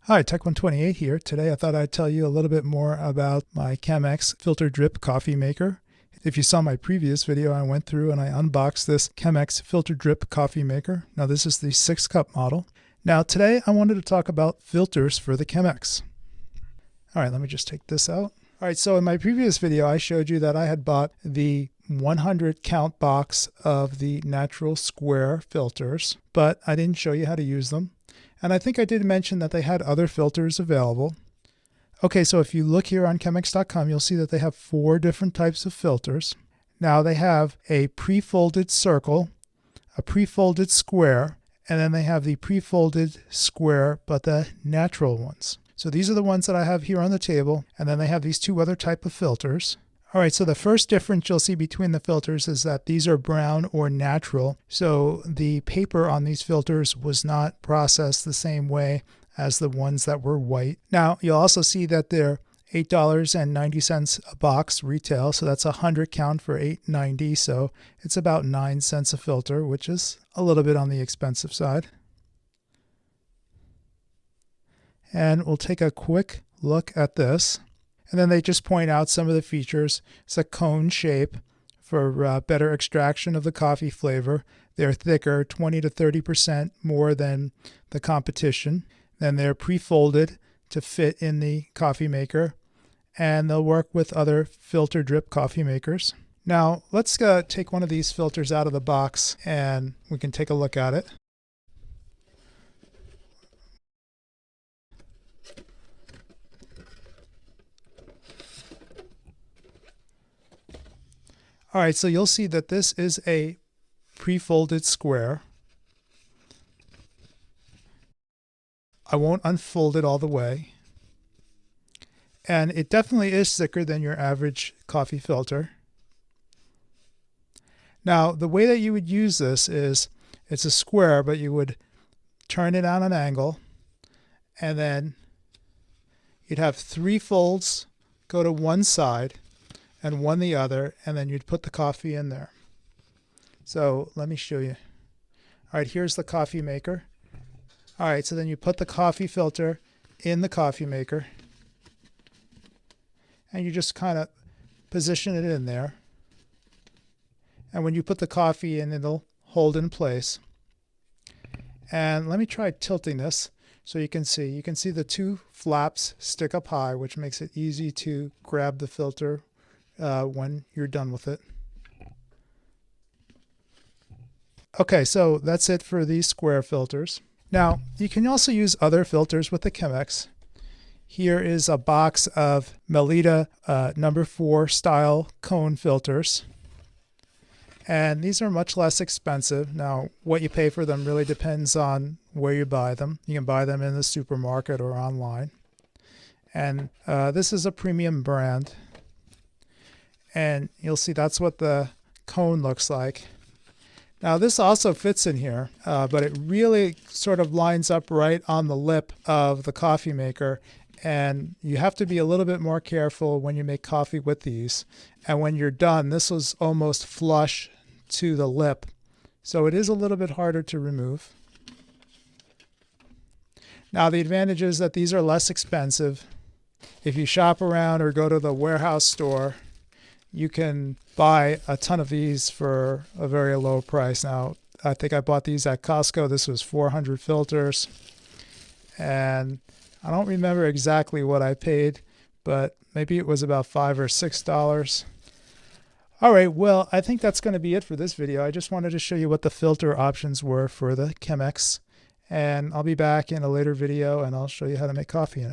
Hi, Tech128 here. Today I thought I'd tell you a little bit more about my CHEMEX filter drip coffee maker. If you saw my previous video, I went through and I unboxed this CHEMEX filter drip coffee maker. Now this is the 6-cup model. Now today I wanted to talk about filters for the CHEMEX. All right, let me just take this out. All right, so in my previous video I showed you that I had bought the 100 count box of the natural square filters, but I didn't show you how to use them. And I think I did mention that they had other filters available. Okay, so if you look here on chemex.com, you'll see that they have 4 different types of filters. Now they have a pre-folded circle, a pre-folded square, and then they have the pre-folded square, but the natural ones. So these are the ones that I have here on the table, and then they have these 2 other type of filters. All right, so the first difference you'll see between the filters is that these are brown or natural. So the paper on these filters was not processed the same way as the ones that were white. Now, you'll also see that they're $8.90 a box retail. So that's 100 count for $8.90. So it's about 9 cents a filter, which is a little bit on the expensive side. And we'll take a quick look at this. And then they just point out some of the features. It's a cone shape for better extraction of the coffee flavor. They're thicker, 20 to 30% more than the competition. Then they're pre-folded to fit in the coffee maker. And they'll work with other filter drip coffee makers. Now, let's take one of these filters out of the box and we can take a look at it. All right, so you'll see that this is a pre-folded square. I won't unfold it all the way. And it definitely is thicker than your average coffee filter. Now, the way that you would use this is, it's a square, but you would turn it on an angle, and then you'd have 3 folds go to one side, and one the other, and then you'd put the coffee in there. So let me show you. All right, here's the coffee maker. All right, so then you put the coffee filter in the coffee maker, and you just kind of position it in there. And when you put the coffee in, it'll hold in place. And let me try tilting this so you can see. You can see the 2 flaps stick up high, which makes it easy to grab the filter when you're done with it. Okay, so that's it for these square filters. Now, you can also use other filters with the CHEMEX. Here is a box of Melita number 4 style cone filters. And these are much less expensive. Now, what you pay for them really depends on where you buy them. You can buy them in the supermarket or online. And this is a premium brand. And you'll see that's what the cone looks like. Now this also fits in here, but it really sort of lines up right on the lip of the coffee maker. And you have to be a little bit more careful when you make coffee with these. And when you're done, this was almost flush to the lip. So it is a little bit harder to remove. Now the advantage is that these are less expensive. If you shop around or go to the warehouse store, you can buy a ton of these for a very low price. Now, I think I bought these at Costco. This was 400 filters. And I don't remember exactly what I paid, but maybe it was about $5 or $6. All right, well, I think that's going to be it for this video. I just wanted to show you what the filter options were for the CHEMEX. And I'll be back in a later video and I'll show you how to make coffee in it.